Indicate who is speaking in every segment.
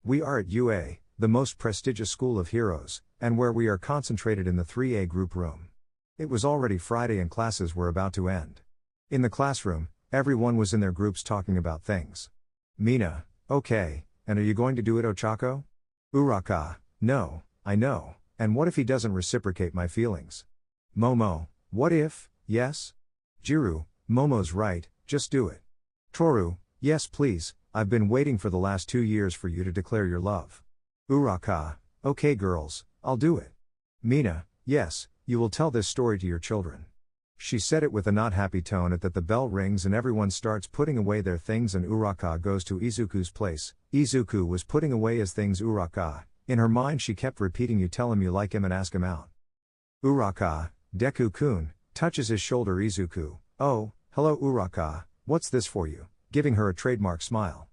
Speaker 1: We are at UA, the most prestigious school of heroes, and where we are concentrated in the 3A group room. It was already Friday and classes were about to end. In the classroom, everyone was in their groups talking about things. Mina, okay, and are you going to do it, Ochako? Uraka, no, I know, and what if he doesn't reciprocate my feelings? Momo, what if, yes? Jiru, Momo's right, just do it. Toru, yes please, I've been waiting for the last 2 years for you to declare your love. Uraka, okay girls, I'll do it. Mina, yes, you will tell this story to your children. She said it with a not happy tone at that the bell rings and everyone starts putting away their things and Uraka goes to Izuku's place. Izuku was putting away his things. Uraka, in her mind she kept repeating, you tell him you like him and ask him out. Uraka, Deku-kun, touches his shoulder. Izuku, oh, hello Uraka, what's this for you, giving her a trademark smile.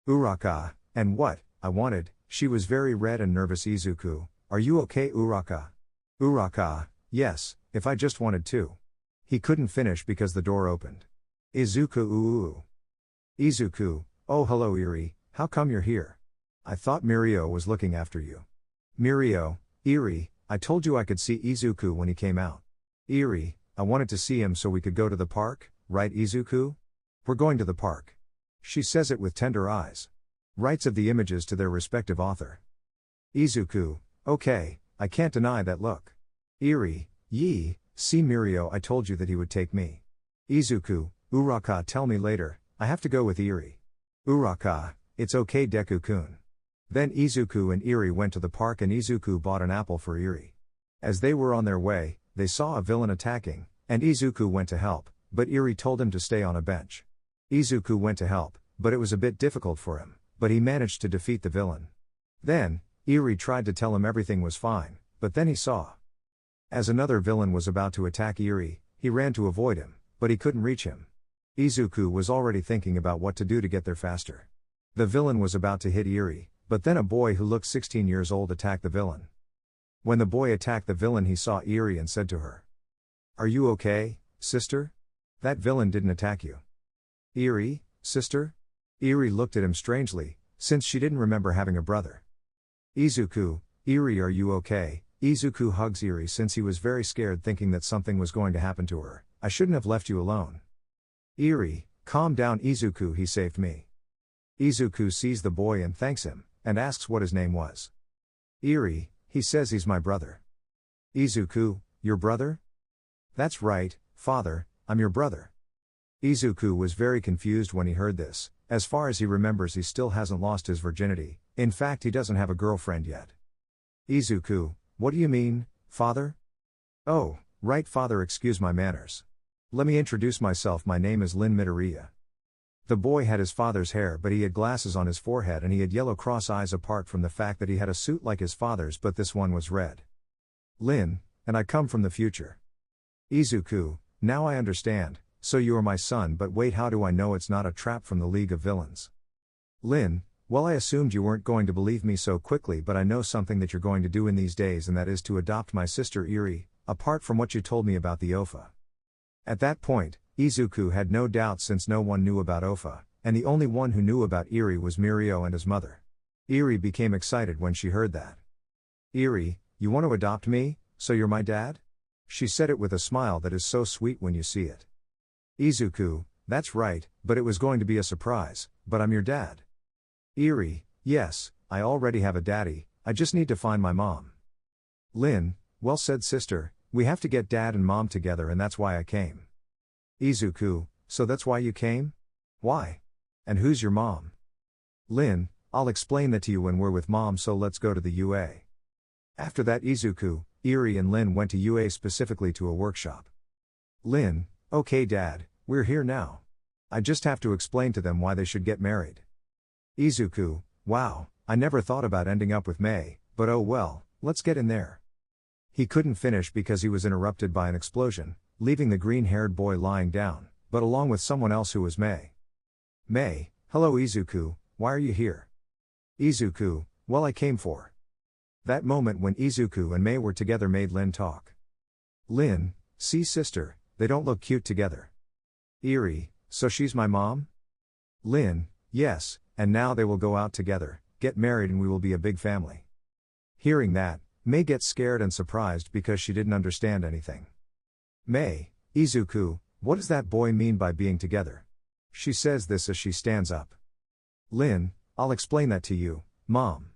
Speaker 1: Uraka, and what, I wanted, she was very red and nervous. Izuku, are you okay Uraka? Uraka, yes, if I just wanted to. He couldn't finish because the door opened. Izuku ooh. Izuku, oh hello Eri, how come you're here? I thought Mirio was looking after you. Mirio, Eri, I told you I could see Izuku when he came out. Eri, I wanted to see him so we could go to the park, right Izuku? We're going to the park. She says it with tender eyes. Rights of the images to their respective author. Izuku, okay, I can't deny that look. Eri, yee, see Mirio, I told you that he would take me. Izuku, Uraka, tell me later, I have to go with Eri. Uraka, it's okay Deku-kun. Then Izuku and Eri went to the park and Izuku bought an apple for Eri. As they were on their way, they saw a villain attacking, and Izuku went to help, but Eri told him to stay on a bench. Izuku went to help, but it was a bit difficult for him, but he managed to defeat the villain. Then, Eri tried to tell him everything was fine, but then he saw. As another villain was about to attack Eri, he ran to avoid him, but he couldn't reach him. Izuku was already thinking about what to do to get there faster. The villain was about to hit Eri, but then a boy who looked 16 years old attacked the villain. When the boy attacked the villain, he saw Eri and said to her, "Are you okay, sister? That villain didn't attack you." "Eri, sister?" Eri looked at him strangely, since she didn't remember having a brother. Izuku, Eri, are you okay? Izuku hugs Eri since he was very scared, thinking that something was going to happen to her. "I shouldn't have left you alone." Eri, calm down Izuku, he saved me. Izuku sees the boy and thanks him, and asks what his name was. Eri, he says he's my brother. Izuku, your brother? That's right, father, I'm your brother. Izuku was very confused when he heard this. As far as he remembers, he still hasn't lost his virginity. In fact, he doesn't have a girlfriend yet. Izuku, what do you mean, father? Oh, right father, excuse my manners. Let me introduce myself, my name is Lin Midoriya. The boy had his father's hair, but he had glasses on his forehead and he had yellow cross eyes apart from the fact that he had a suit like his father's, but this one was red. Lin, and I come from the future. Izuku, now I understand, so you are my son, but wait, how do I know it's not a trap from the League of Villains? Lin, well, I assumed you weren't going to believe me so quickly, but I know something that you're going to do in these days, and that is to adopt my sister Eri, apart from what you told me about the OFA. At that point, Izuku had no doubt since no one knew about OFA, and the only one who knew about Eri was Mirio and his mother. Eri became excited when she heard that. Eri, you want to adopt me, so you're my dad? She said it with a smile that is so sweet when you see it. Izuku, that's right, but it was going to be a surprise, but I'm your dad. Eri, yes, I already have a daddy, I just need to find my mom. Lin, well said sister, we have to get dad and mom together and that's why I came. Izuku, so that's why you came? Why? And who's your mom? Lin, I'll explain that to you when we're with mom, so let's go to the UA. After that, Izuku, Eri and Lin went to UA, specifically to a workshop. Lin, okay dad, we're here now. I just have to explain to them why they should get married. Izuku, wow, I never thought about ending up with Mei, but oh well, let's get in there. He couldn't finish because he was interrupted by an explosion, leaving the green-haired boy lying down, but along with someone else who was Mei. Mei, hello Izuku, why are you here? Izuku, well, I came for. That moment when Izuku and Mei were together made Lin talk. Lin, see sister, they don't look cute together. Eri, so she's my mom? Lin, yes, and now they will go out together, get married and we will be a big family. Hearing that, Mei gets scared and surprised because she didn't understand anything. Mei, Izuku, what does that boy mean by being together? She says this as she stands up. Lin, I'll explain that to you, Mom.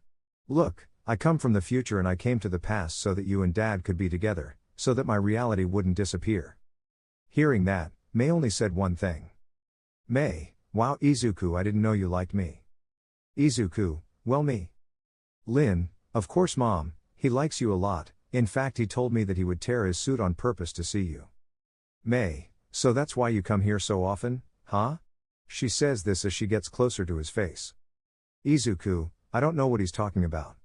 Speaker 1: Look, I come from the future and I came to the past so that you and Dad could be together, so that my reality wouldn't disappear. Hearing that, Mei only said one thing. Mei, wow Izuku, I didn't know you liked me. Izuku, well me. Lin, of course Mom, he likes you a lot, in fact he told me that he would tear his suit on purpose to see you. Mei, so that's why you come here so often, huh? She says this as she gets closer to his face. Izuku, I don't know what he's talking about.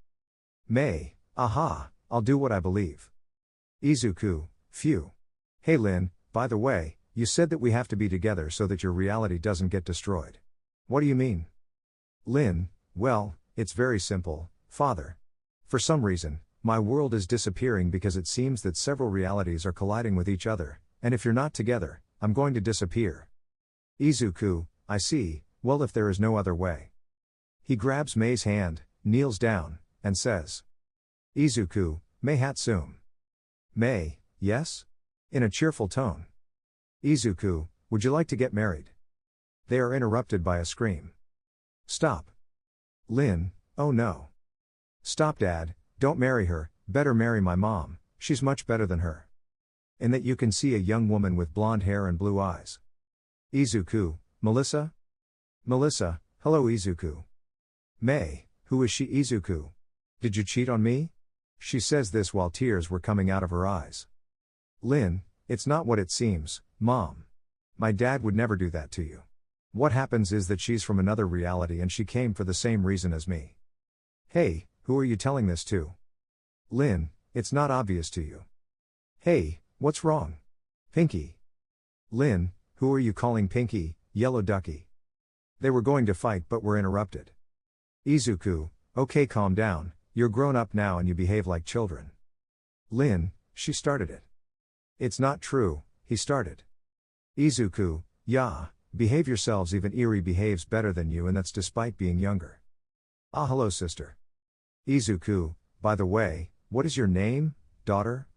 Speaker 1: Mei, aha, I'll do what I believe. Izuku, phew. Hey Lin, by the way, you said that we have to be together so that your reality doesn't get destroyed. What do you mean? Lin, well, it's very simple, Father. For some reason, my world is disappearing because it seems that several realities are colliding with each other, and if you're not together, I'm going to disappear. Izuku, I see, well if there is no other way. He grabs Mei's hand, kneels down, and says. Izuku, Mei Hatsum. Mei, yes? In a cheerful tone. Izuku, would you like to get married? They are interrupted by a scream. Stop. Lin, oh no. Stop Dad, don't marry her, better marry my mom, she's much better than her. In that you can see a young woman with blonde hair and blue eyes. Izuku, Melissa? Melissa, hello Izuku. Mei, who is she Izuku? Did you cheat on me? She says this while tears were coming out of her eyes. Lin, it's not what it seems, Mom. My dad would never do that to you. What happens is that she's from another reality and she came for the same reason as me. Hey, who are you telling this to? Lin, it's not obvious to you. Hey, what's wrong? Pinky. Lin, who are you calling Pinky, Yellow Ducky? They were going to fight but were interrupted. Izuku, okay calm down, you're grown up now and you behave like children. Lin, she started it. It's not true, he started. Izuku, yeah, behave yourselves even Eri behaves better than you and that's despite being younger. Ah hello sister. Izuku, by the way, what is your name, daughter?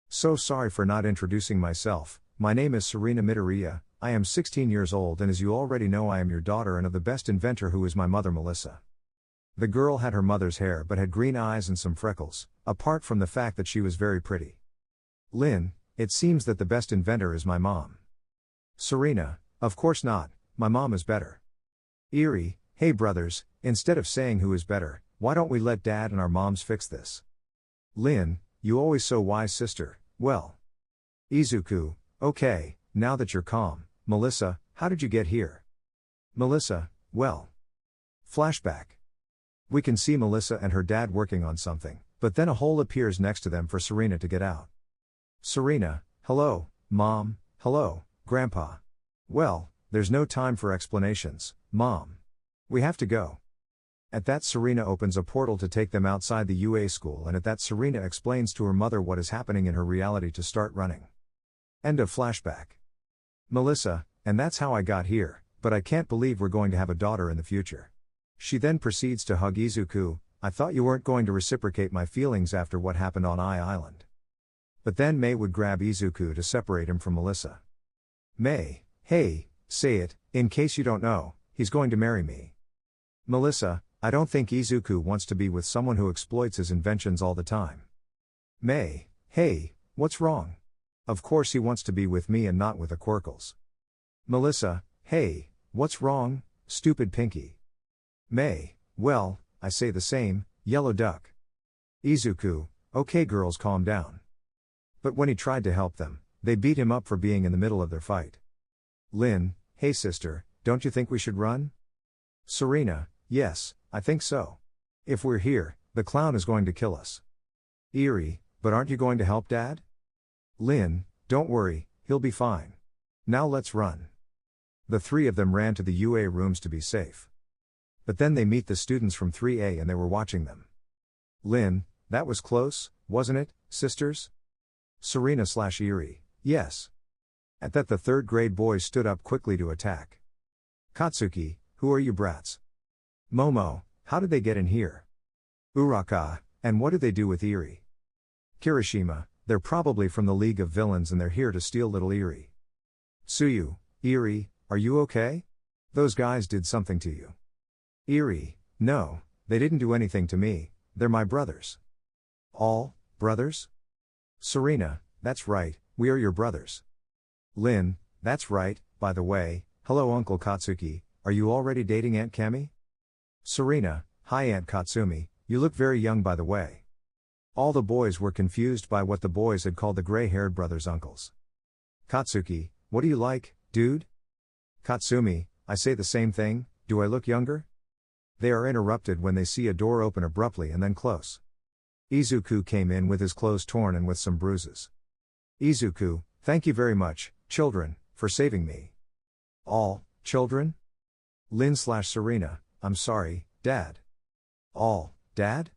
Speaker 1: So sorry for not introducing myself, my name is Serena Midoriya, I am 16 years old and as you already know I am your daughter and of the best inventor who is my mother Melissa. The girl had her mother's hair but had green eyes and some freckles, apart from the fact that she was very pretty. Lin, it seems that the best inventor is my mom. Serena, of course not, my mom is better. Eri, hey brothers, instead of saying who is better, why don't we let dad and our moms fix this? Lin, you always so wise sister, well. Izuku, okay, now that you're calm, Melissa, how did you get here? Melissa, well. Flashback. We can see Melissa and her dad working on something, but then a hole appears next to them for Serena to get out. Serena, hello, Mom, hello, Grandpa. Well, there's no time for explanations, Mom. We have to go. At that Serena opens a portal to take them outside the UA school and at that Serena explains to her mother what is happening in her reality to start running. End of flashback. Melissa, and that's how I got here, but I can't believe we're going to have a daughter in the future. She then proceeds to hug Izuku, I thought you weren't going to reciprocate my feelings after what happened on Island. But then Mei would grab Izuku to separate him from Melissa. Mei, hey, say it, in case you don't know, he's going to marry me. Melissa, I don't think Izuku wants to be with someone who exploits his inventions all the time. Mei, hey, what's wrong? Of course he wants to be with me and not with the Quirkles. Melissa, hey, what's wrong, stupid Pinky? Mei, well, I say the same, Yellow Duck. Izuku, okay girls calm down. But when he tried to help them, they beat him up for being in the middle of their fight. Lin, hey sister, don't you think we should run? Serena, yes, I think so. If we're here, the clown is going to kill us. Eri, but aren't you going to help Dad? Lin, don't worry, he'll be fine. Now let's run. The three of them ran to the UA rooms to be safe. But then they meet the students from 3A and they were watching them. Lin, that was close, wasn't it, sisters? Serena/Eri, yes. At that the third grade boys stood up quickly to attack. Katsuki, who are you brats? Momo, How did they get in here? Uraka, and what do they do with Eri? Kirishima, they're probably from the League of Villains and they're here to steal little Eri. Tsuyu, Eri, are you okay? Those guys did something to you. Eri, no, they didn't do anything to me, they're my brothers. All, brothers? Serena, that's right, we are your brothers. Lin, that's right, by the way, hello Uncle Katsuki, are you already dating Aunt Kemi? Serena, hi Aunt Katsumi, you look very young by the way. All the boys were confused by what the boys had called the gray-haired brothers uncles. Katsuki, what do you like, dude? Katsumi, I say the same thing, do I look younger? They are interrupted when they see a door open abruptly and then close. Izuku came in with his clothes torn and with some bruises. Izuku, thank you very much, children, for saving me. All, children? Lin/Serena, I'm sorry, Dad. All, Dad?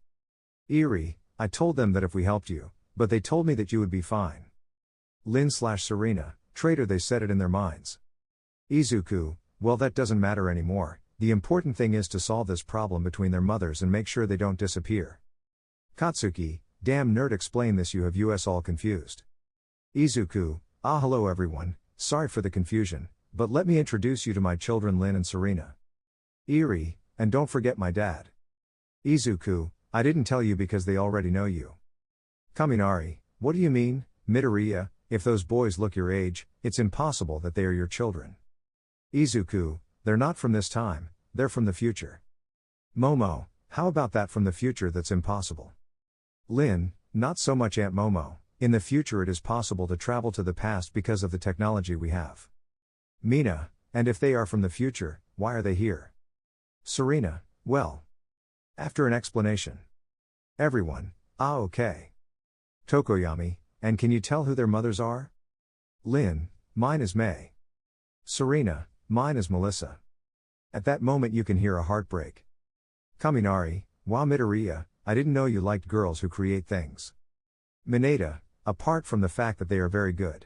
Speaker 1: Eri, I told them that if we helped you, but they told me that you would be fine. Lin/Serena, traitor, they said it in their minds. Izuku, well that doesn't matter anymore, the important thing is to solve this problem between their mothers and make sure they don't disappear. Katsuki, damn nerd, explain this, you have us all confused. Izuku, hello everyone, sorry for the confusion, but let me introduce you to my children Lin and Serena. Eri, and don't forget my dad. Izuku, I didn't tell you because they already know you. Kaminari, what do you mean, Midoriya, if those boys look your age, it's impossible that they are your children. Izuku, they're not from this time, they're from the future. Momo, how about that from the future that's impossible? Lin, not so much Aunt Momo, in the future it is possible to travel to the past because of the technology we have. Mina, and if they are from the future, why are they here? Serena, well. After an explanation. Everyone, okay. Tokoyami, and can you tell who their mothers are? Lin, mine is May. Serena, mine is Melissa. At that moment you can hear a heartbreak. Kaminari, wow Midoriya, I didn't know you liked girls who create things. Mineta, apart from the fact that they are very good.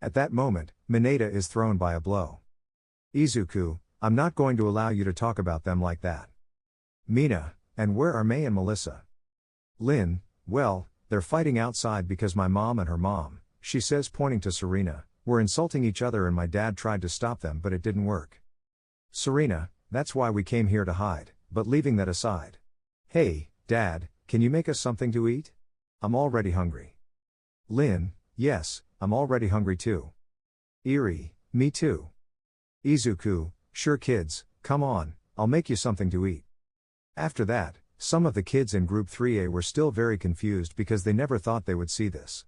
Speaker 1: At that moment, Mineta is thrown by a blow. Izuku, I'm not going to allow you to talk about them like that. Mina, and where are May and Melissa? Lin, well, they're fighting outside because my mom and her mom, she says pointing to Serena, were insulting each other and my dad tried to stop them but it didn't work. Serena, that's why we came here to hide, but leaving that aside. Hey, Dad, can you make us something to eat? I'm already hungry. Lin, yes, I'm already hungry too. Eri, me too. Izuku, sure kids, come on, I'll make you something to eat. After that, some of the kids in Group 3A were still very confused because they never thought they would see this.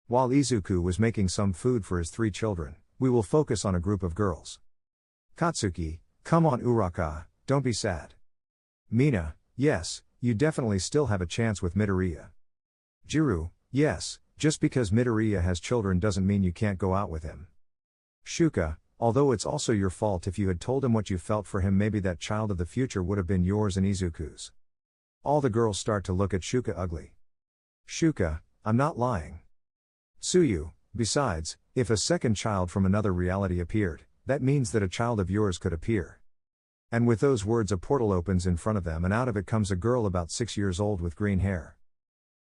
Speaker 1: While Izuku was making some food for his 3 children, we will focus on a group of girls. Katsuki, come on Uraka, don't be sad. Mina, yes, you definitely still have a chance with Midoriya. Jiru, yes, just because Midoriya has children doesn't mean you can't go out with him. Shuka, although it's also your fault if you had told him what you felt for him, maybe that child of the future would have been yours and Izuku's. All the girls start to look at Shuka ugly. Shuka, I'm not lying. Tsuyu, besides, if a second child from another reality appeared, that means that a child of yours could appear. And with those words a portal opens in front of them and out of it comes a girl about 6 years old with green hair.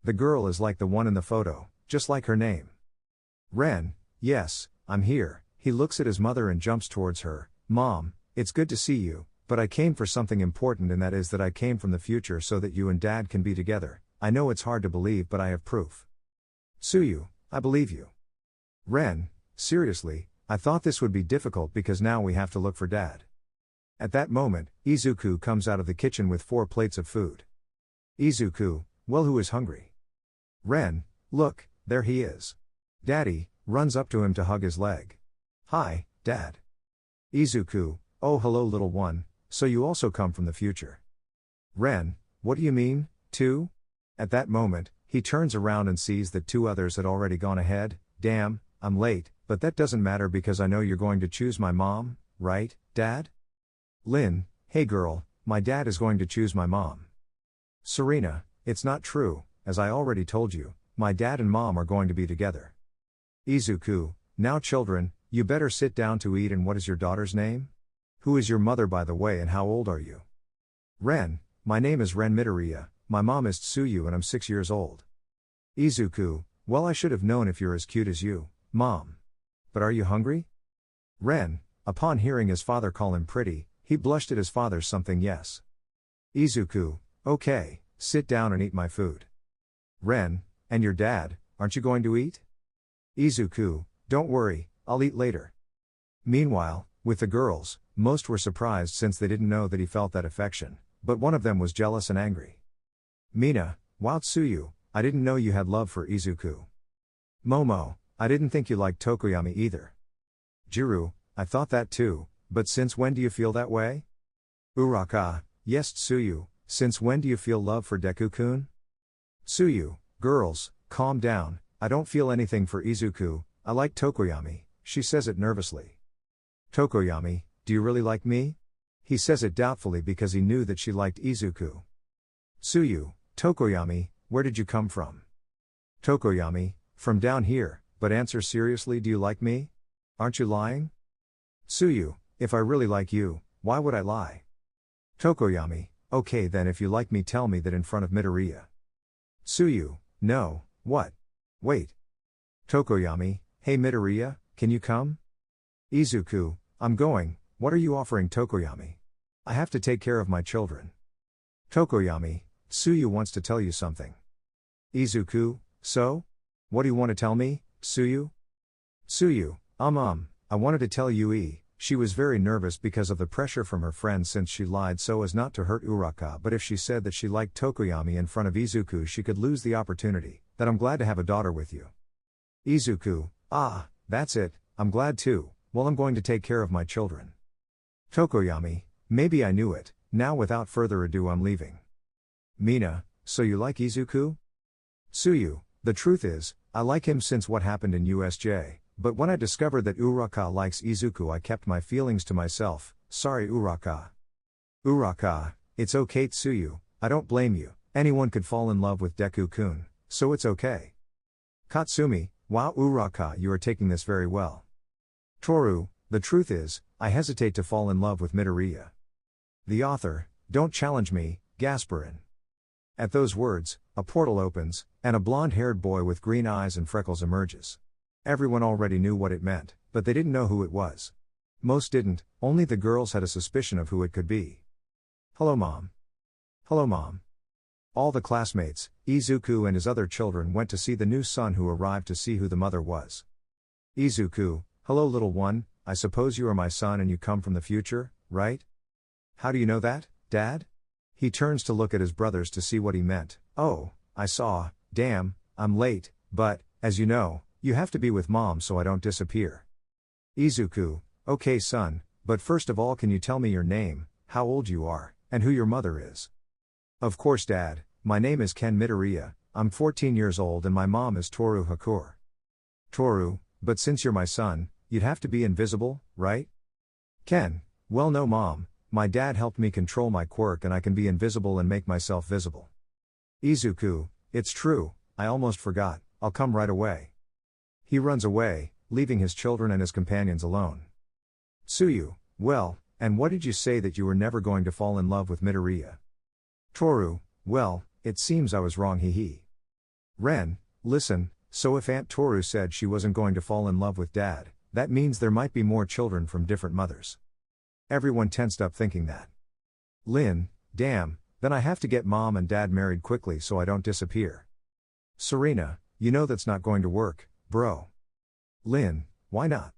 Speaker 1: The girl is like the one in the photo, just like her name. Ren, yes, I'm here. He looks at his mother and jumps towards her. Mom, it's good to see you, but I came for something important, and that is that I came from the future so that you and Dad can be together. I know it's hard to believe, but I have proof. Tsuyu, I believe you. Ren, seriously, I thought this would be difficult because now we have to look for Dad. At that moment, Izuku comes out of the kitchen with 4 plates of food. Izuku, well, who is hungry? Ren, look, there he is. Daddy, runs up to him to hug his leg. Hi, Dad. Izuku, oh hello little one, so you also come from the future. Ren, what do you mean, too? At that moment, he turns around and sees that 2 others had already gone ahead. Damn, I'm late, but that doesn't matter because I know you're going to choose my mom, right, Dad? Lin, hey girl, my dad is going to choose my mom. Serena, it's not true, as I already told you, my dad and mom are going to be together. Izuku, now children, you better sit down to eat. And what is your daughter's name? Who is your mother by the way, and how old are you? Ren, my name is Ren Midoriya, my mom is Tsuyu and I'm 6 years old. Izuku, well I should have known if you're as cute as you, mom. But are you hungry? Ren, upon hearing his father call him pretty, he blushed at his father's something yes. Izuku, okay, sit down and eat my food. Ren, and your dad, aren't you going to eat? Izuku, don't worry, I'll eat later. Meanwhile, with the girls, most were surprised since they didn't know that he felt that affection, but one of them was jealous and angry. Mina, wow Tsuyu, I didn't know you had love for Izuku. Momo, I didn't think you liked Tokoyami either. Jiru, I thought that too, but since when do you feel that way? Uraka, yes Tsuyu, since when do you feel love for Deku-kun? Tsuyu, girls, calm down, I don't feel anything for Izuku, I like Tokoyami, she says it nervously. Tokoyami, do you really like me? He says it doubtfully because he knew that she liked Izuku. Tsuyu, Tokoyami, where did you come from? Tokoyami, from down here, but answer seriously, do you like me? Aren't you lying? Tsuyu, if I really like you, why would I lie? Tokoyami, okay then if you like me tell me that in front of Midoriya. Tsuyu, no, what? Wait. Tokoyami, hey Midoriya, can you come? Izuku, I'm going, what are you offering Tokoyami? I have to take care of my children. Tokoyami, Tsuyu wants to tell you something. Izuku, so? What do you want to tell me, Tsuyu? Tsuyu, I wanted to tell you she was very nervous because of the pressure from her friends since she lied so as not to hurt Uraka, but if she said that she liked Tokoyami in front of Izuku she could lose the opportunity, that I'm glad to have a daughter with you. Izuku, that's it, I'm glad too, well I'm going to take care of my children. Tokoyami, maybe I knew it, now without further ado I'm leaving. Mina, so you like Izuku? Tsuyu, the truth is, I like him since what happened in USJ, but when I discovered that Uraka likes Izuku I kept my feelings to myself, sorry Uraka. Uraka, it's okay Tsuyu, I don't blame you, anyone could fall in love with Deku-kun, so it's okay. Katsumi, wow Uraka you are taking this very well. Toru, the truth is, I hesitate to fall in love with Midoriya. The author, don't challenge me, Gasparin. At those words, a portal opens, and a blonde-haired boy with green eyes and freckles emerges. Everyone already knew what it meant, but they didn't know who it was. Most didn't, only the girls had a suspicion of who it could be. Hello Mom. Hello Mom. All the classmates, Izuku and his other children went to see the new son who arrived to see who the mother was. Izuku, hello little one, I suppose you are my son and you come from the future, right? How do you know that, Dad? He turns to look at his brothers to see what he meant. Oh, I saw, damn, I'm late, but, as you know, you have to be with Mom so I don't disappear. Izuku, okay son, but first of all can you tell me your name, how old you are, and who your mother is? Of course Dad, my name is Ken Midoriya, I'm 14 years old and my mom is Toru Hakur. Toru, but since you're my son, you'd have to be invisible, right? Ken, well no Mom, my dad helped me control my quirk and I can be invisible and make myself visible. Izuku, it's true, I almost forgot, I'll come right away. He runs away, leaving his children and his companions alone. Tsuyu, well, and what did you say that you were never going to fall in love with Midoriya? Toru, well, it seems I was wrong he. Ren, listen, so if Aunt Toru said she wasn't going to fall in love with Dad, that means there might be more children from different mothers. Everyone tensed up thinking that. Lin, damn, then I have to get Mom and Dad married quickly so I don't disappear. Serena, you know that's not going to work, bro. Lin, why not?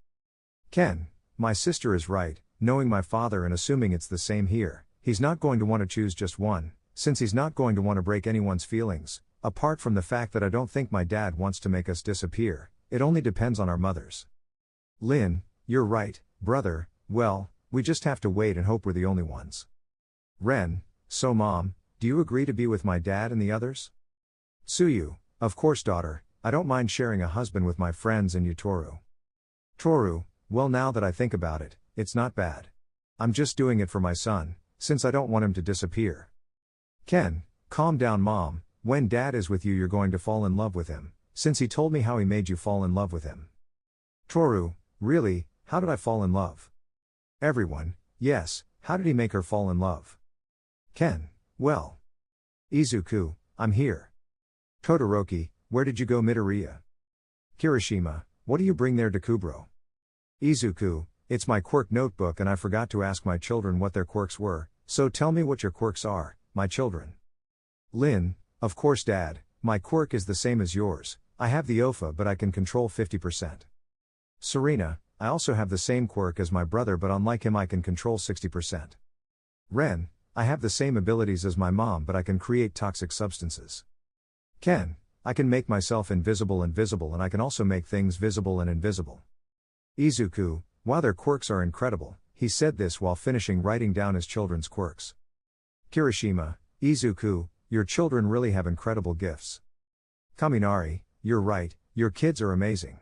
Speaker 1: Ken, my sister is right, knowing my father and assuming it's the same here, he's not going to want to choose just one, since he's not going to want to break anyone's feelings, apart from the fact that I don't think my dad wants to make us disappear, it only depends on our mothers. Lin, you're right, brother, well, we just have to wait and hope we're the only ones. Ren, so Mom, do you agree to be with my dad and the others? Tsuyu, of course daughter, I don't mind sharing a husband with my friends and you Toru. Toru, well now that I think about it, it's not bad. I'm just doing it for my son, since I don't want him to disappear. Ken, calm down Mom, when Dad is with you you're going to fall in love with him, since he told me how he made you fall in love with him. Toru, really, how did I fall in love? Everyone, yes, how did he make her fall in love? Ken, Well. Izuku, I'm here. Todoroki, where did you go Midoriya? Kirishima, what do you bring there Dekubro? Izuku, it's my quirk notebook and I forgot to ask my children what their quirks were, so tell me what your quirks are, my children. Lin, of course Dad, my quirk is the same as yours, I have the OFA but I can control 50%. Serena, I also have the same quirk as my brother but unlike him I can control 60%. Ren, I have the same abilities as my mom but I can create toxic substances. Ken, I can make myself invisible and visible and I can also make things visible and invisible. Izuku, wow their quirks are incredible, he said this while finishing writing down his children's quirks. Kirishima, Izuku, your children really have incredible gifts. Kaminari, you're right, your kids are amazing.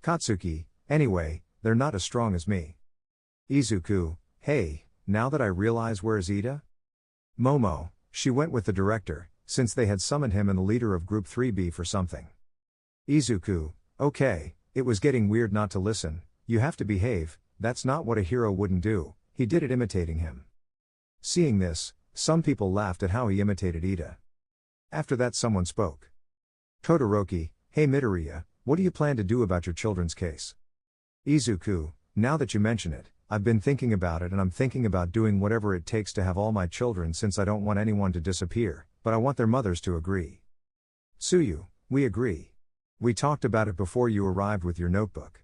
Speaker 1: Katsuki, anyway, they're not as strong as me. Izuku, hey, now that I realize where is Ida? Momo, she went with the director, since they had summoned him and the leader of Group 3B for something. Izuku, okay, it was getting weird not to listen, you have to behave, that's not what a hero wouldn't do, he did it imitating him. Seeing this, some people laughed at how he imitated Ida. After that someone spoke. Todoroki, hey Midoriya, what do you plan to do about your children's case? Izuku, now that you mention it, I've been thinking about it and I'm thinking about doing whatever it takes to have all my children since I don't want anyone to disappear, but I want their mothers to agree. Tsuyu, we agree. We talked about it before you arrived with your notebook.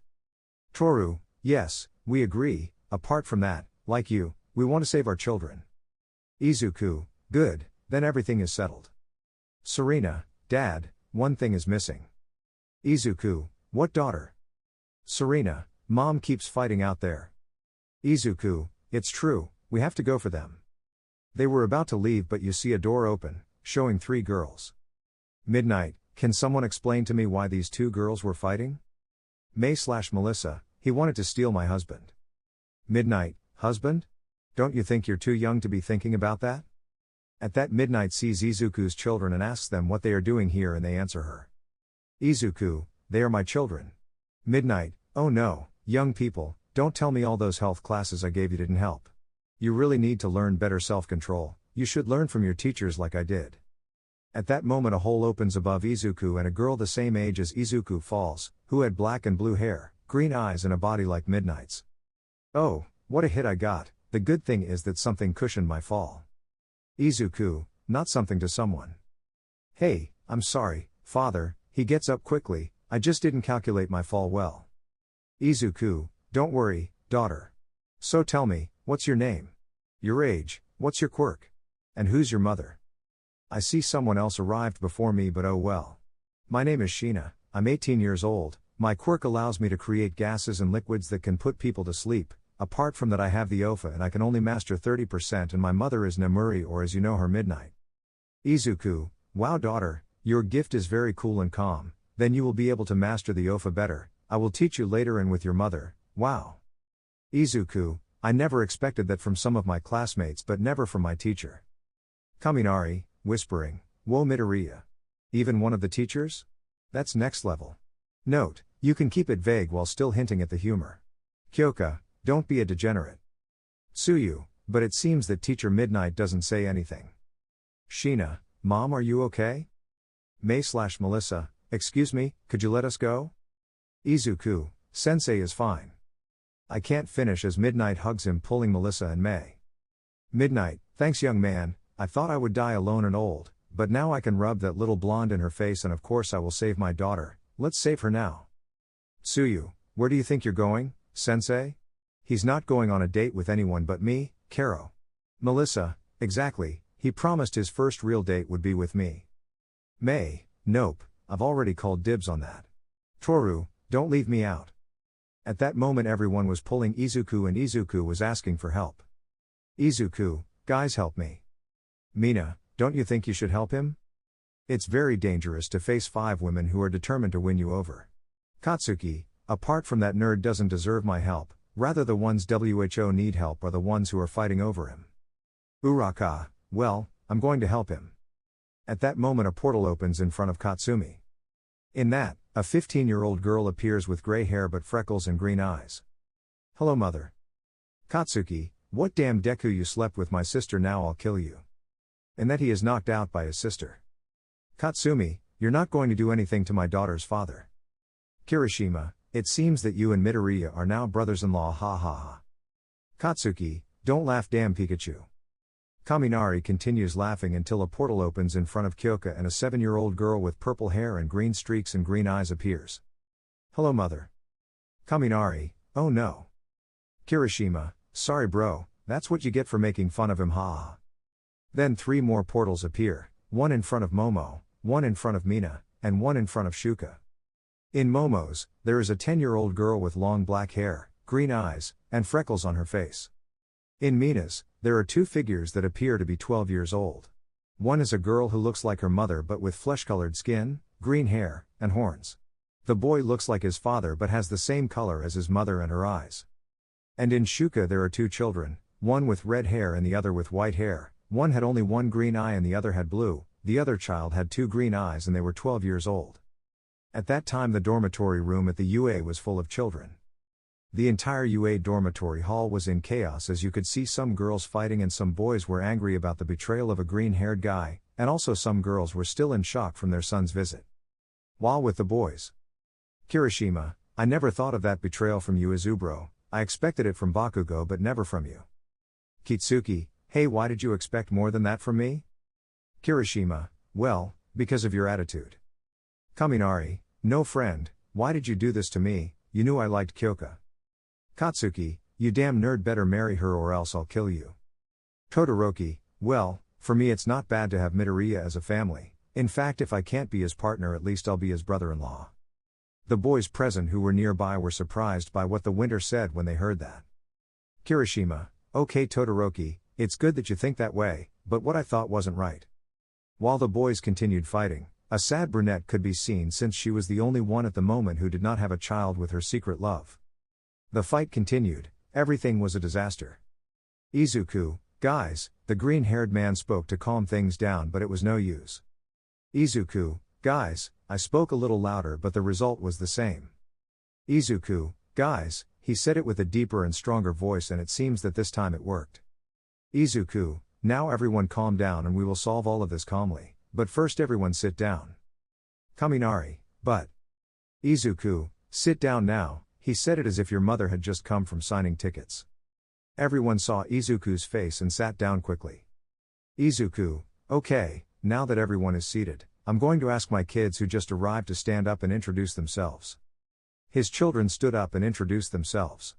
Speaker 1: Toru, yes, we agree, apart from that, like you, we want to save our children. Izuku, good, then everything is settled. Serena, Dad, one thing is missing. Izuku, what daughter? Serena, Mom keeps fighting out there. Izuku, it's true, we have to go for them. They were about to leave but you see a door open, showing 3 girls. Midnight, can someone explain to me why these 2 girls were fighting? May/Melissa, he wanted to steal my husband. Midnight, husband? Don't you think you're too young to be thinking about that? At that Midnight sees Izuku's children and asks them what they are doing here and they answer her. Izuku, they are my children. Midnight, oh no, young people, don't tell me all those health classes I gave you didn't help. You really need to learn better self-control, you should learn from your teachers like I did. At that moment a hole opens above Izuku and a girl the same age as Izuku falls, who had black and blue hair, green eyes and a body like Midnight's. Oh, what a hit I got, the good thing is that something cushioned my fall. Izuku, not something to someone. Hey, I'm sorry, father, he gets up quickly, I just didn't calculate my fall well. Izuku, don't worry, daughter. So tell me, what's your name? Your age, what's your quirk? And who's your mother? I see someone else arrived before me but oh well. My name is Sheena, I'm 18 years old, my quirk allows me to create gases and liquids that can put people to sleep, apart from that I have the OFA and I can only master 30% and my mother is Nemuri or as you know her Midnight. Izuku, wow daughter, your gift is very cool and calm, then you will be able to master the OFA better, I will teach you later and with your mother, wow. Izuku, I never expected that from some of my classmates but never from my teacher. Kaminari, whispering, whoa Midoriya. Even one of the teachers? That's next level. Note, you can keep it vague while still hinting at the humor. Kyoka, don't be a degenerate. Tsuyu, but it seems that teacher Midnight doesn't say anything. Sheena, Mom are you okay? May/Melissa, excuse me, could you let us go? Izuku, Sensei is fine. I can't finish as Midnight hugs him pulling Melissa and May. Midnight, thanks young man, I thought I would die alone and old, but now I can rub that little blonde in her face and of course I will save my daughter, let's save her now. Tsuyu, where do you think you're going, Sensei? He's not going on a date with anyone but me, Karo. Melissa, exactly, he promised his first real date would be with me. May, nope, I've already called dibs on that. Toru, don't leave me out. At that moment everyone was pulling Izuku and Izuku was asking for help. Izuku, guys help me. Mina, don't you think you should help him? It's very dangerous to face 5 women who are determined to win you over. Katsuki, apart from that nerd doesn't deserve my help, rather the ones WHO need help are the ones who are fighting over him. Uraka, well, I'm going to help him. At that moment a portal opens in front of Katsumi. In that, a 15-year-old girl appears with gray hair but freckles and green eyes. Hello mother. Katsuki, what damn Deku you slept with my sister now I'll kill you. and that he is knocked out by his sister. Katsumi, you're not going to do anything to my daughter's father. Kirishima, it seems that you and Midoriya are now brothers-in-law, ha ha ha. Katsuki, don't laugh, damn Pikachu. Kaminari continues laughing until a portal opens in front of Kyoka and a 7-year-old girl with purple hair and green streaks and green eyes appears. Hello mother. Kaminari, oh no. Kirishima, sorry bro, that's what you get for making fun of him, ha ha. Then 3 more portals appear, one in front of Momo, one in front of Mina, and one in front of Shuka. In Momo's, there is a 10-year-old girl with long black hair, green eyes, and freckles on her face. In Mina's, there are 2 figures that appear to be 12 years old. One is a girl who looks like her mother but with flesh-colored skin, green hair, and horns. The boy looks like his father but has the same color as his mother and her eyes. And in Shuka there are 2 children, one with red hair and the other with white hair. One had only one green eye and the other had blue. The other child had 2 green eyes and they were 12 years old. At that time the dormitory room at the UA was full of children. The entire UA dormitory hall was in chaos as you could see some girls fighting and some boys were angry about the betrayal of a green-haired guy, and also some girls were still in shock from their son's visit. While with the boys. Kirishima, I never thought of that betrayal from you, Izubro. I expected it from Bakugo but never from you. Kitsuki, hey, why did you expect more than that from me? Kirishima, well, because of your attitude. Kaminari, no friend, why did you do this to me? You knew I liked Kyoka. Katsuki, you damn nerd, better marry her or else I'll kill you. Todoroki, well, for me it's not bad to have Midoriya as a family. In fact, if I can't be his partner, at least I'll be his brother-in-law. The boys present who were nearby were surprised by what the Winter said when they heard that. Kirishima, okay Todoroki, it's good that you think that way, but what I thought wasn't right. While the boys continued fighting, a sad brunette could be seen since she was the only one at the moment who did not have a child with her secret love. The fight continued, everything was a disaster. Izuku, guys, the green-haired man spoke to calm things down but it was no use. Izuku, guys, I spoke a little louder but the result was the same. Izuku, guys, he said it with a deeper and stronger voice and it seems that this time it worked. Izuku, now everyone calm down and we will solve all of this calmly, but first everyone sit down. Kaminari, but. Izuku, sit down now, he said it as if your mother had just come from signing tickets. Everyone saw Izuku's face and sat down quickly. Izuku, okay, now that everyone is seated, I'm going to ask my kids who just arrived to stand up and introduce themselves. His children stood up and introduced themselves.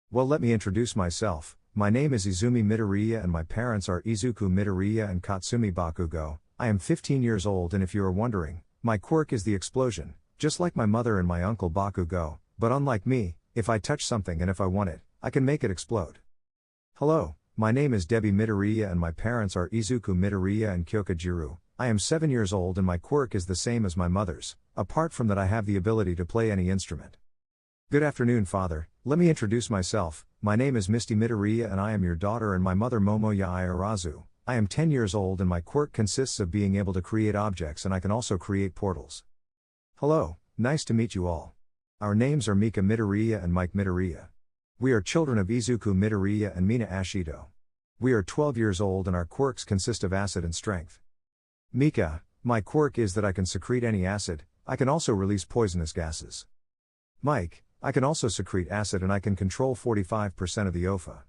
Speaker 1: Well, let me introduce myself. My name is Izumi Midoriya and my parents are Izuku Midoriya and Katsumi Bakugo. I am 15 years old and if you are wondering, my quirk is the explosion, just like my mother and my uncle Bakugo, but unlike me, if I touch something and if I want it, I can make it explode. Hello, my name is Debbie Midoriya and my parents are Izuku Midoriya and Kyoka Jiru. I am 7 years old and my quirk is the same as my mother's, apart from that I have the ability to play any instrument. Good afternoon father, let me introduce myself, my name is Misty Midoriya and I am your daughter and my mother Momoya Ayarazu. I am 10 years old and my quirk consists of being able to create objects and I can also create portals. Hello, nice to meet you all. Our names are Mika Midoriya and Mike Midoriya. We are children of Izuku Midoriya and Mina Ashido. We are 12 years old and our quirks consist of acid and strength. Mika, my quirk is that I can secrete any acid, I can also release poisonous gases. Mike, I can also secrete acid and I can control 45% of the OFA.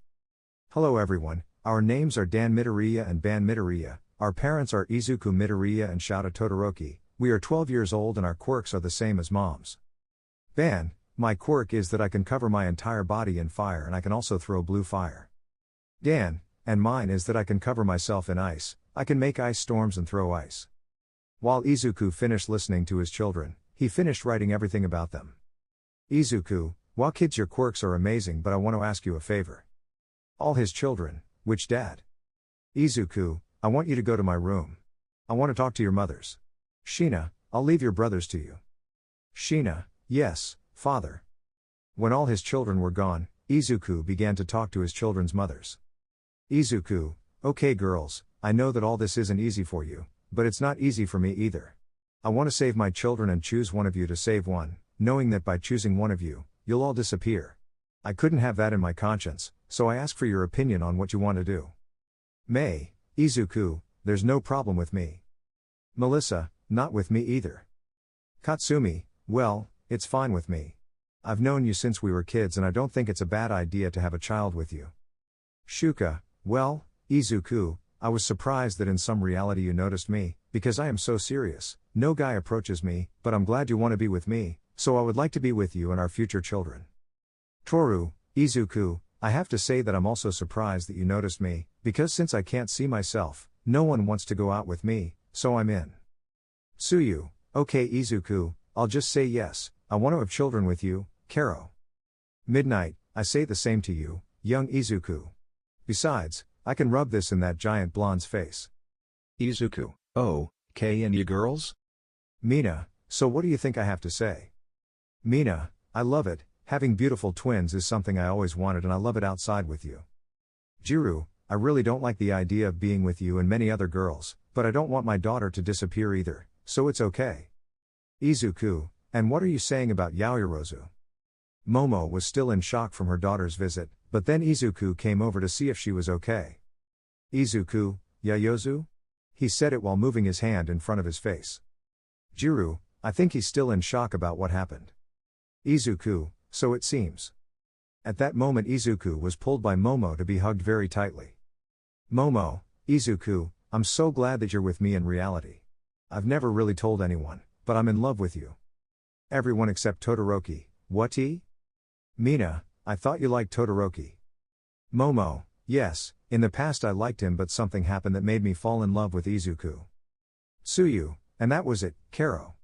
Speaker 1: Hello everyone, our names are Dan Midoriya and Ban Midoriya, our parents are Izuku Midoriya and Shouta Todoroki, we are 12 years old and our quirks are the same as mom's. Ban, my quirk is that I can cover my entire body in fire and I can also throw blue fire. Dan, and mine is that I can cover myself in ice, I can make ice storms and throw ice. While Izuku finished listening to his children, he finished writing everything about them. Izuku, wow kids, your quirks are amazing, but I want to ask you a favor. All his children, which dad? Izuku, I want you to go to my room. I want to talk to your mothers. Shina, I'll leave your brothers to you. Shina, yes, father. When all his children were gone, Izuku began to talk to his children's mothers. Izuku, okay girls, I know that all this isn't easy for you, but it's not easy for me either. I want to save my children and choose one of you to save one, knowing that by choosing one of you, you'll all disappear. I couldn't have that in my conscience, so I ask for your opinion on what you want to do. May, Izuku, there's no problem with me. Melissa, not with me either. Katsumi, well, it's fine with me. I've known you since we were kids and I don't think it's a bad idea to have a child with you. Shuka, well, Izuku, I was surprised that in some reality you noticed me, because I am so serious. No guy approaches me, but I'm glad you want to be with me, so I would like to be with you and our future children. Toru, Izuku, I have to say that I'm also surprised that you noticed me, because since I can't see myself, no one wants to go out with me, so I'm in. Tsuyu, okay Izuku, I'll just say yes, I want to have children with you, Karo. Midnight, I say the same to you, young Izuku. Besides, I can rub this in that giant blonde's face.
Speaker 2: Izuku, oh, K and you girls?
Speaker 1: Mina, so what do you think I have to say? Mina, I love it, having beautiful twins is something I always wanted and I love it outside with you. Jiru, I really don't like the idea of being with you and many other girls, but I don't want my daughter to disappear either, so it's okay. Izuku, and what are you saying about Yaoyorozu? Momo was still in shock from her daughter's visit, but then Izuku came over to see if she was okay. Izuku, Yaoyozu? He said it while moving his hand in front of his face. Jiru, I think he's still in shock about what happened. Izuku, so it seems. At that moment Izuku was pulled by Momo to be hugged very tightly. Momo, Izuku, I'm so glad that you're with me in reality. I've never really told anyone, but I'm in love with you. Everyone except Todoroki, what-y? Mina, I thought you liked Todoroki. Momo, yes, in the past I liked him but something happened that made me fall in love with Izuku. Tsuyu, and that was it, Karo.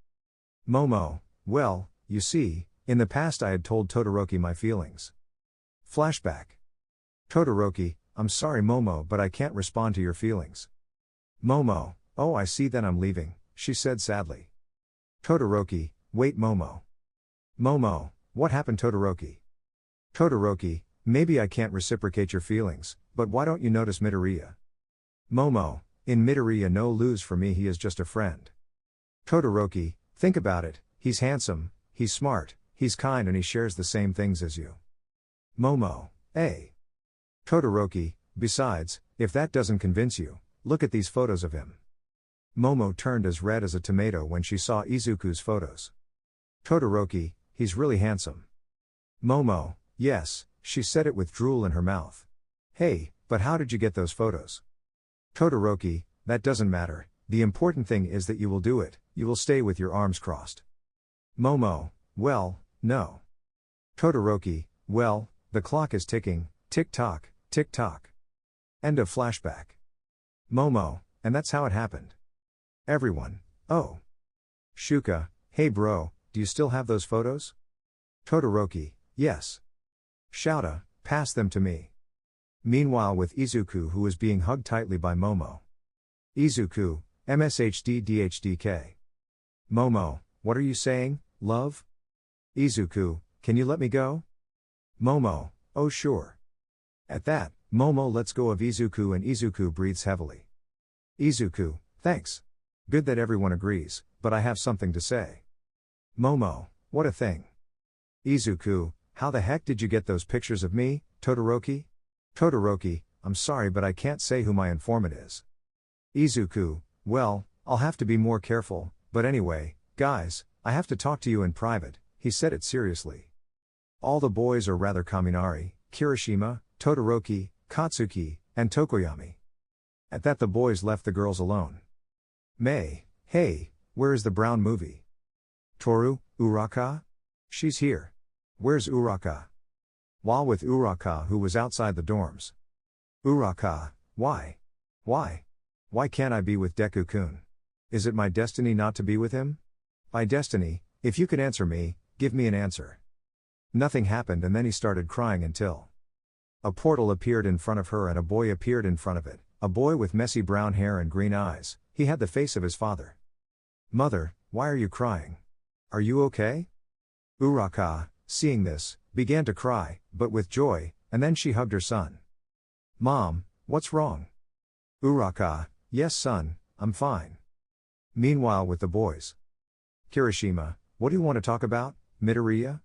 Speaker 1: Momo, well, you see, in the past I had told Todoroki my feelings. Flashback. Todoroki, I'm sorry Momo but I can't respond to your feelings. Momo, oh I see then I'm leaving, she said sadly. Todoroki, wait Momo. Momo, what happened Todoroki? Todoroki, maybe I can't reciprocate your feelings, but why don't you notice Midoriya? Momo, in Midoriya no lose for me he is just a friend. Todoroki, think about it, he's handsome, he's smart, he's kind and he shares the same things as you. Momo, eh? Todoroki, besides, if that doesn't convince you, look at these photos of him. Momo turned as red as a tomato when she saw Izuku's photos. Todoroki, he's really handsome. Momo, yes, she said it with drool in her mouth. Hey, but how did you get those photos? Todoroki, that doesn't matter, the important thing is that you will do it, you will stay with your arms crossed. Momo, well, no. Todoroki, well, the clock is ticking, tick-tock, tick-tock. End of flashback. Momo, and that's how it happened. Everyone, oh. Shuka, hey bro, do you still have those photos? Todoroki, yes. Shouta, pass them to me. Meanwhile with Izuku who was being hugged tightly by Momo. Izuku, MSHD DHDK. Momo, what are you saying, love? Izuku, can you let me go? Momo, oh sure. At that, Momo lets go of Izuku and Izuku breathes heavily. Izuku, thanks. Good that everyone agrees, but I have something to say. Momo, what a thing. Izuku, how the heck did you get those pictures of me, Todoroki? Todoroki, I'm sorry but I can't say who my informant is. Izuku, well, I'll have to be more careful, but anyway, guys, I have to talk to you in private, he said it seriously. All the boys or rather Kaminari, Kirishima, Todoroki, Katsuki, and Tokoyami. At that the boys left the girls alone. Mei, hey, where is the brown movie? Toru, Uraka? She's here. Where's Uraka? While with Uraka who was outside the dorms. Uraka, why? Why? Why can't I be with Deku-kun? Is it my destiny not to be with him? By destiny, if you can answer me, give me an answer. Nothing happened and then he started crying until a portal appeared in front of her and a boy appeared in front of it, a boy with messy brown hair and green eyes, he had the face of his father. Mother, why are you crying? Are you okay? Uraka, seeing this, began to cry, but with joy, and then she hugged her son. Mom, what's wrong? Uraka, yes son, I'm fine. Meanwhile with the boys. Kirishima, what do you want to talk about, Midoriya?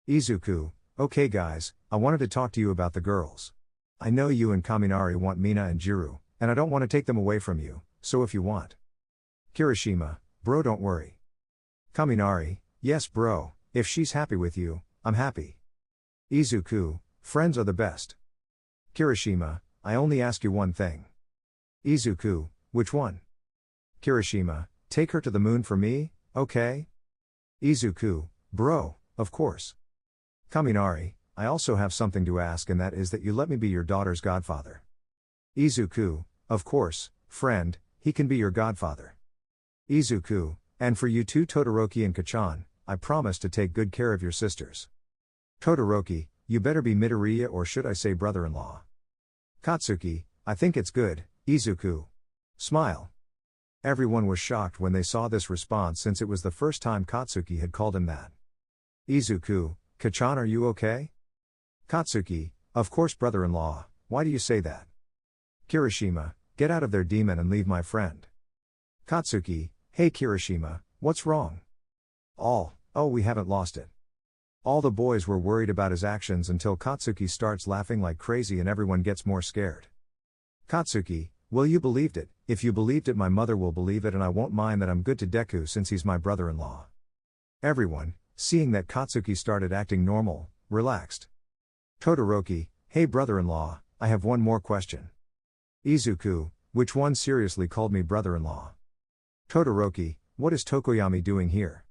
Speaker 1: Izuku, okay guys, I wanted to talk to you about the girls. I know you and Kaminari want Mina and Jiru, And I don't want to take them away from you, so if you want. Kirishima, bro, don't worry. Kaminari, yes bro, if she's happy with you, I'm happy. Izuku, friends are the best. Kirishima, I only ask you one thing. Izuku, which one? Kirishima, take her to the moon for me, okay? Izuku, bro, of course. Kaminari, I also have something to ask, and that is that you let me be your daughter's godfather. Izuku, of course, friend, he can be your godfather. Izuku, and for you too Todoroki and Kachan, I promise to take good care of your sisters. Todoroki, you better be Midoriya, or should I say brother-in-law. Katsuki, I think it's good, Izuku. Smile. Everyone was shocked when they saw this response, since it was the first time Katsuki had called him that. Izuku, Kachan, are you okay? Katsuki, of course brother-in-law, why do you say that? Kirishima, get out of there demon and leave my friend. Katsuki, hey Kirishima, what's wrong? Oh, we haven't lost it. All the boys were worried about his actions until Katsuki starts laughing like crazy and everyone gets more scared. Katsuki, well, you believed it. If you believed it, my mother will believe it, and I won't mind that I'm good to Deku since he's my brother-in-law. Everyone, seeing that Katsuki started acting normal, relaxed. Todoroki, hey brother-in-law, I have one more question. Izuku, which one? Seriously called me brother-in-law. Todoroki, what is Tokoyami doing here?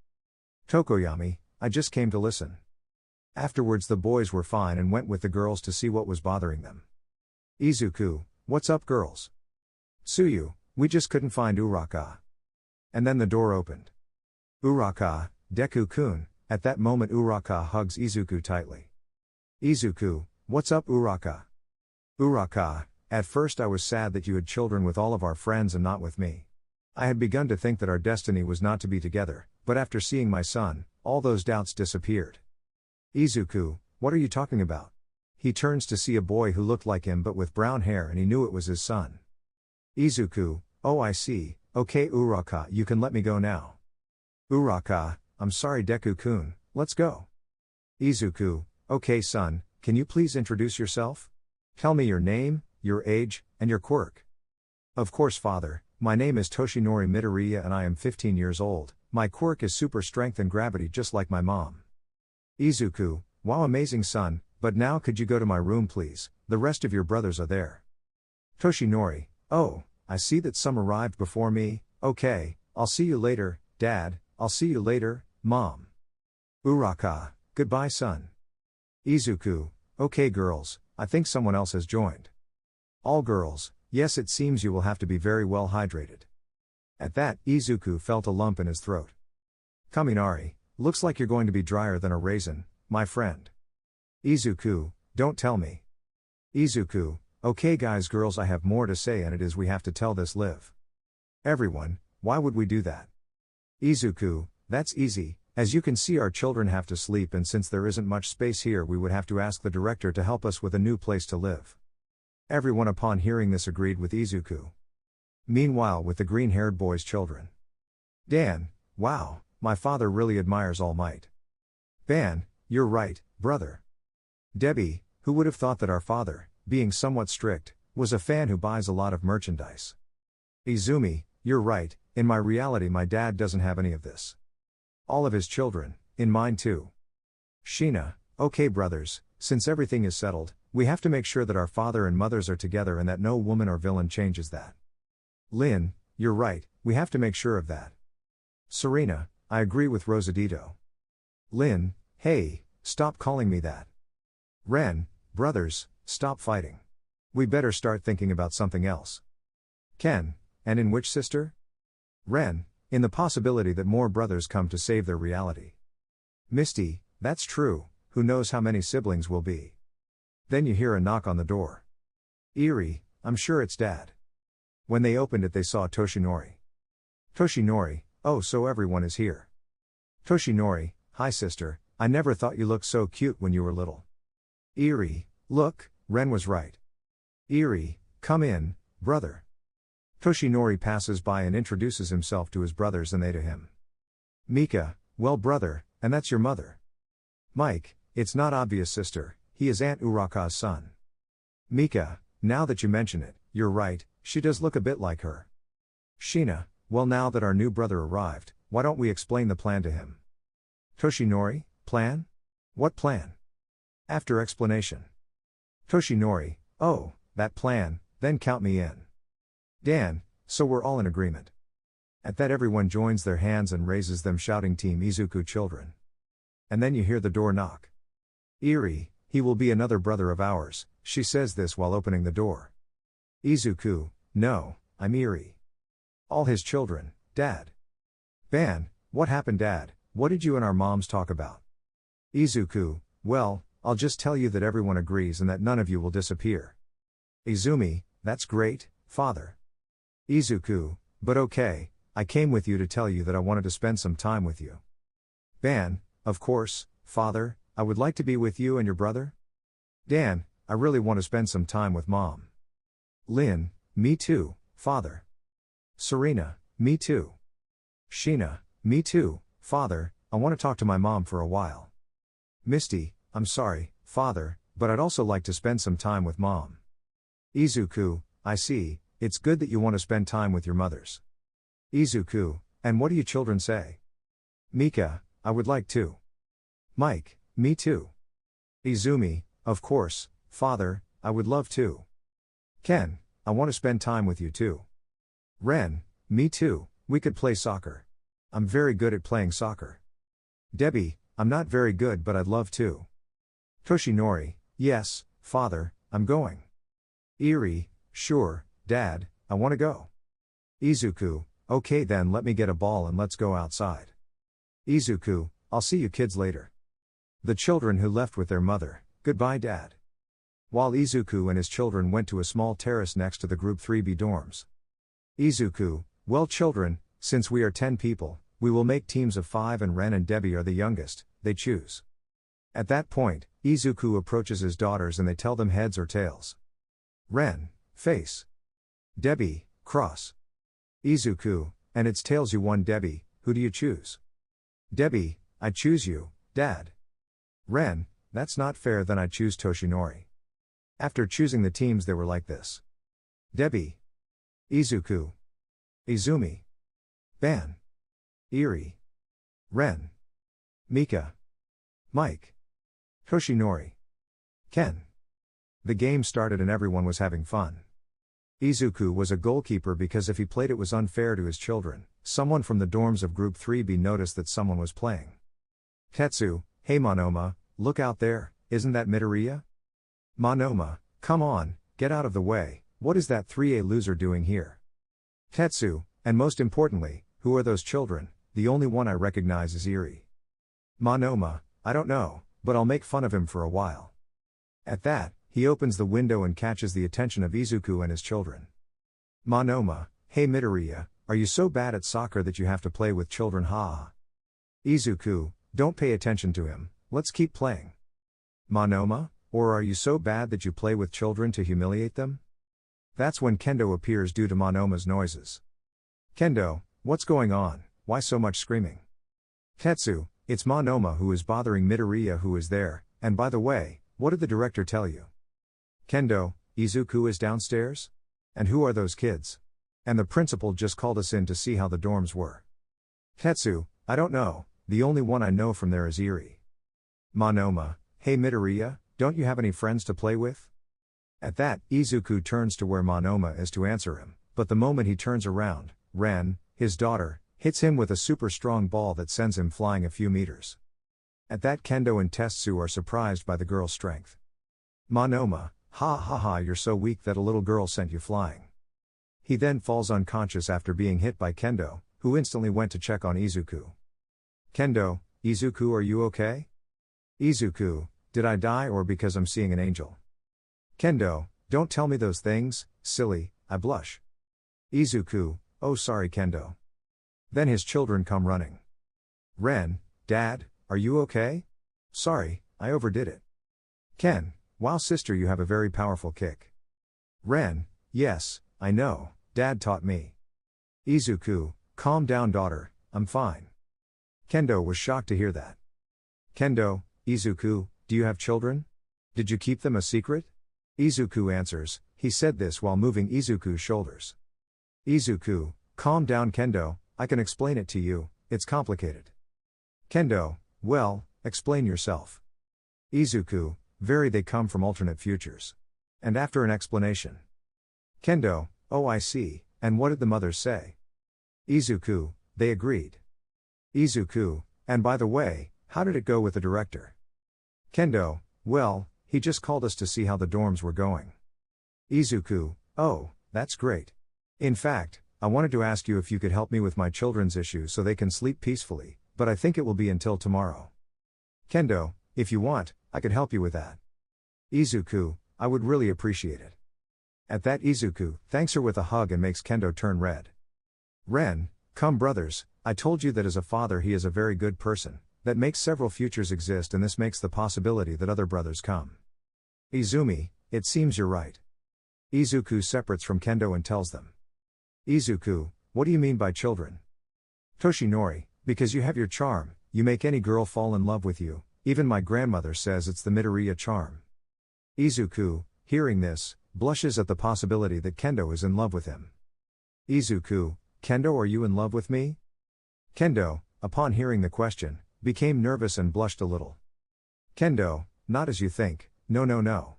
Speaker 1: Tokoyami, I just came to listen. Afterwards the boys were fine and went with the girls to see what was bothering them. Izuku, what's up girls? Tsuyu, we just couldn't find Uraka. And then the door opened. Uraka, Deku-kun, at that moment Uraka hugs Izuku tightly. Izuku, what's up Uraka? Uraka, at first I was sad that you had children with all of our friends and not with me. I had begun to think that our destiny was not to be together, but after seeing my son, all those doubts disappeared. Izuku, what are you talking about? He turns to see a boy who looked like him but with brown hair, and he knew it was his son. Izuku, oh I see, okay Uraka, you can let me go now. Uraka, I'm sorry Deku-kun, let's go. Izuku, okay son, can you please introduce yourself? Tell me your name, your age, and your quirk. Of course father, my name is Toshinori Midoriya and I am 15 years old, my quirk is super strength and gravity just like my mom. Izuku, wow amazing son, but now could you go to my room please, the rest of your brothers are there. Toshinori, oh, I see that some arrived before me, okay, I'll see you later, dad, I'll see you later, mom. Uraka, goodbye son. Izuku, okay girls, I think someone else has joined. All girls, yes it seems you will have to be very well hydrated. At that, Izuku felt a lump in his throat. Kaminari, looks like you're going to be drier than a raisin, my friend. Izuku, don't tell me. Izuku, okay guys girls I have more to say and it is we have to tell this live. Everyone, why would we do that? Izuku, that's easy, as you can see our children have to sleep and since there isn't much space here we would have to ask the director to help us with a new place to live. Everyone upon hearing this agreed with Izuku. Meanwhile with the green-haired boy's children. Dan, wow, my father really admires All Might. Ban, you're right, brother. Debbie, who would have thought that our father, being somewhat strict, was a fan who buys a lot of merchandise. Izumi, you're right, in my reality my dad doesn't have any of this. All of his children, in mine too. Sheena, okay brothers, since everything is settled, we have to make sure that our father and mothers are together and that no woman or villain changes that. Lin, you're right, we have to make sure of that. Serena, I agree with Rosadito. Lin, hey, stop calling me that. Ren, brothers, stop fighting. We better start thinking about something else. Ken, and in which sister? Ren, in the possibility that more brothers come to save their reality. Misty, that's true, who knows how many siblings will be. Then you hear a knock on the door. Eerie, I'm sure it's Dad. When they opened it they saw Toshinori. Toshinori, oh so everyone is here. Toshinori, hi sister, I never thought you looked so cute when you were little. Eerie, look, Ren was right. Eerie, come in, brother. Toshinori passes by and introduces himself to his brothers and they to him. Mika, well brother, and that's your mother. Mike, it's not obvious sister, he is Aunt Uraka's son. Mika, now that you mention it, you're right, she does look a bit like her. Sheena, well, now that our new brother arrived, why don't we explain the plan to him? Toshinori, plan? What plan? After explanation. Toshinori, oh, that plan, then count me in. Dan, so we're all in agreement. At that everyone joins their hands and raises them, shouting Team Izuku children. And then you hear the door knock. Eri, he will be another brother of ours, she says this while opening the door. Izuku, no, I'm Eri. All his children, Dad. Ban, what happened, Dad? What did you and our moms talk about? Izuku, well, I'll just tell you that everyone agrees and that none of you will disappear. Izumi, that's great, Father. Izuku, but okay, I came with you to tell you that I wanted to spend some time with you. Ban, of course, Father, I would like to be with you and your brother. Dan, I really want to spend some time with Mom. Lin, me too, Father. Serena, me too. Sheena, me too, Father, I want to talk to my mom for a while. Misty, I'm sorry, Father, but I'd also like to spend some time with Mom. Izuku, I see, it's good that you want to spend time with your mothers. Izuku, and what do you children say? Mika, I would like to. Mike, me too. Izumi, of course, Father, I would love to. Ken, I want to spend time with you too. Ren, me too, we could play soccer. I'm very good at playing soccer. Debbie, I'm not very good but I'd love to. Toshinori, yes, Father, I'm going. Eri, sure, Dad, I want to go. Izuku, okay then let me get a ball and let's go outside. Izuku, I'll see you kids later. The children who left with their mother, goodbye Dad. While Izuku and his children went to a small terrace next to the Group 3B dorms. Izuku, well children, since we are 10 people, we will make teams of 5 and Ren and Debbie are the youngest, they choose. At that point, Izuku approaches his daughters and they tell them heads or tails. Ren, face. Debbie, cross. Izuku, and it's tails you won Debbie, who do you choose? Debbie, I choose you, Dad. Ren, that's not fair then I choose Toshinori. After choosing the teams they were like this. Debbie. Izuku. Izumi. Ban. Eri. Ren. Mika. Mike. Toshinori. Ken. The game started and everyone was having fun. Izuku was a goalkeeper because if he played it was unfair to his children. Someone from the dorms of Group 3B noticed that someone was playing. Tetsu, hey Monoma, look out there, isn't that Midoriya? Monoma, come on, get out of the way, what is that 3A loser doing here? Tetsu, and most importantly, who are those children? The only one I recognize is Eri. Monoma, I don't know, but I'll make fun of him for a while. At that, he opens the window and catches the attention of Izuku and his children. Monoma, hey Midoriya, are you so bad at soccer that you have to play with children? Ha. Izuku, don't pay attention to him, let's keep playing. Monoma, or are you so bad that you play with children to humiliate them? That's when Kendo appears due to Monoma's noises. Kendo, what's going on, why so much screaming? Tetsu, it's Monoma who is bothering Midoriya who is there, and by the way, what did the director tell you? Kendo, Izuku is downstairs? And who are those kids? And the principal just called us in to see how the dorms were. Tetsu, I don't know, the only one I know from there is Eri. Monoma, hey Midoriya, don't you have any friends to play with? At that, Izuku turns to where Monoma is to answer him, but the moment he turns around, Ren, his daughter, hits him with a super strong ball that sends him flying a few meters. At that Kendo and Tetsu are surprised by the girl's strength. Monoma, ha ha ha, you're so weak that a little girl sent you flying. He then falls unconscious after being hit by Kendo, who instantly went to check on Izuku. Kendo, Izuku, are you okay? Izuku, did I die or because I'm seeing an angel? Kendo, don't tell me those things, silly, I blush. Izuku, oh sorry Kendo. Then his children come running. Ren, Dad, are you okay? Sorry, I overdid it. Ken, wow sister you have a very powerful kick. Ren, yes, I know, Dad taught me. Izuku, calm down daughter, I'm fine. Kendo was shocked to hear that. Kendo, Izuku, do you have children? Did you keep them a secret? Izuku answers, He said this while moving Izuku's shoulders. Izuku, calm down Kendo, I can explain it to you, it's complicated. Kendo, well, explain yourself. Izuku, they come from alternate futures. And after an explanation. Kendo, oh I see, and what did the mothers say? Izuku, they agreed. Izuku, and by the way, how did it go with the director? Kendo, well, he just called us to see how the dorms were going. Izuku, oh, that's great. In fact, I wanted to ask you if you could help me with my children's issues so they can sleep peacefully, but I think it will be until tomorrow. Kendo, if you want, I could help you with that. Izuku, I would really appreciate it. At that Izuku thanks her with a hug and makes Kendo turn red. Ren, come brothers, I told you that as a father he is a very good person, that makes several futures exist and this makes the possibility that other brothers come. Izumi, it seems you're right. Izuku separates from Kendo and tells them. Izuku, what do you mean by children? Toshinori, because you have your charm, you make any girl fall in love with you, even my grandmother says it's the Midoriya charm. Izuku, hearing this, blushes at the possibility that Kendo is in love with him. Izuku, Kendo, are you in love with me? Kendo, upon hearing the question, became nervous and blushed a little. Kendo, not as you think, no.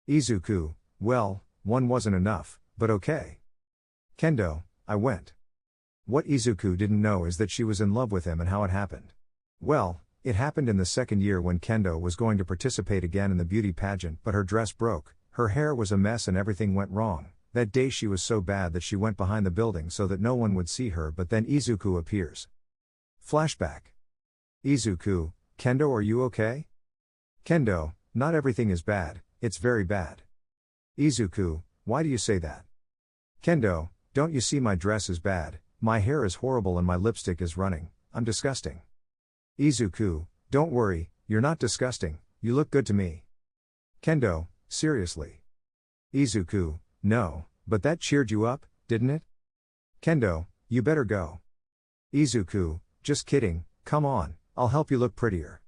Speaker 1: Izuku, well, one wasn't enough, but okay. Kendo, I went. What Izuku didn't know is that she was in love with him and how it happened. Well, it happened in the second year when Kendo was going to participate again in the beauty pageant, but her dress broke, her hair was a mess and everything went wrong. That day she was so bad that she went behind the building so that no one would see her, but then Izuku appears. Flashback. Izuku, Kendo, are you okay? Kendo, not everything is bad, it's very bad. Izuku, why do you say that? Kendo, don't you see my dress is bad, my hair is horrible and my lipstick is running, I'm disgusting. Izuku, don't worry, you're not disgusting, you look good to me. Kendo, seriously. Izuku, no, but that cheered you up, didn't it? Kendo, you better go. Izuku, just kidding, come on, I'll help you look prettier.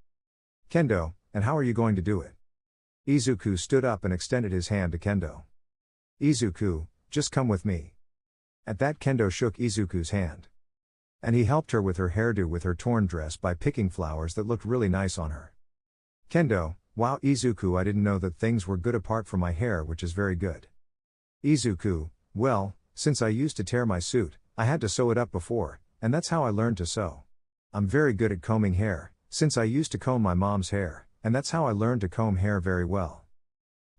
Speaker 1: Kendo, and how are you going to do it? Izuku stood up and extended his hand to Kendo. Izuku, just come with me. At that Kendo shook Izuku's hand. And he helped her with her hairdo with her torn dress by picking flowers that looked really nice on her. Kendo, wow Izuku, I didn't know that things were good apart from my hair, which is very good. Izuku, well, since I used to tear my suit, I had to sew it up before, and that's how I learned to sew. I'm very good at combing hair, since I used to comb my mom's hair, and that's how I learned to comb hair very well.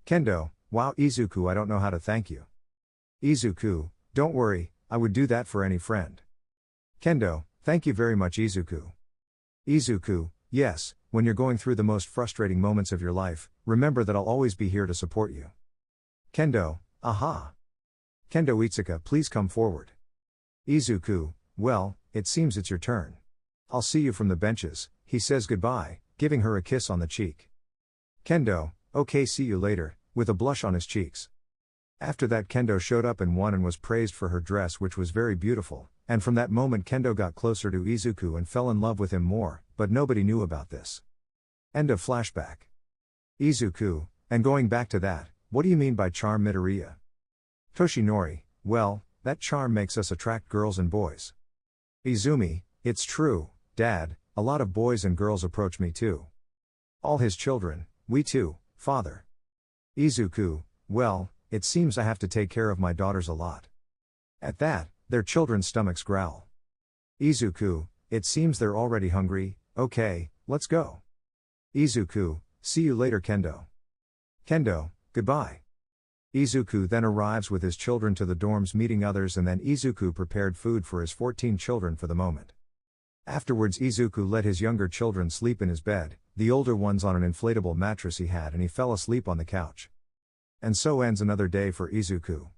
Speaker 1: Kendo, wow Izuku, I don't know how to thank you. Izuku, don't worry, I would do that for any friend. Kendo, thank you very much Izuku. Izuku, yes, when you're going through the most frustrating moments of your life, remember that I'll always be here to support you. Kendo, aha. Kendo Itsuka, please come forward. Izuku, well, it seems it's your turn. I'll see you from the benches, he says goodbye, giving her a kiss on the cheek. Kendo, okay, see you later, with a blush on his cheeks. After that Kendo showed up and won and was praised for her dress, which was very beautiful, and from that moment Kendo got closer to Izuku and fell in love with him more, but nobody knew about this. End of flashback. Izuku, and going back to that, what do you mean by charm Midoriya? Toshinori, well, that charm makes us attract girls and boys. Izumi, it's true, Dad, a lot of boys and girls approach me too. All his children, we too, Father. Izuku, well, it seems I have to take care of my daughters a lot. At that, their children's stomachs growl. Izuku, it seems they're already hungry, okay, let's go. Izuku, see you later Kendo. Kendo, goodbye. Izuku then arrives with his children to the dorms meeting others, and then Izuku prepared food for his 14 children for the moment. Afterwards Izuku let his younger children sleep in his bed, the older ones on an inflatable mattress he had, and he fell asleep on the couch. And so ends another day for Izuku.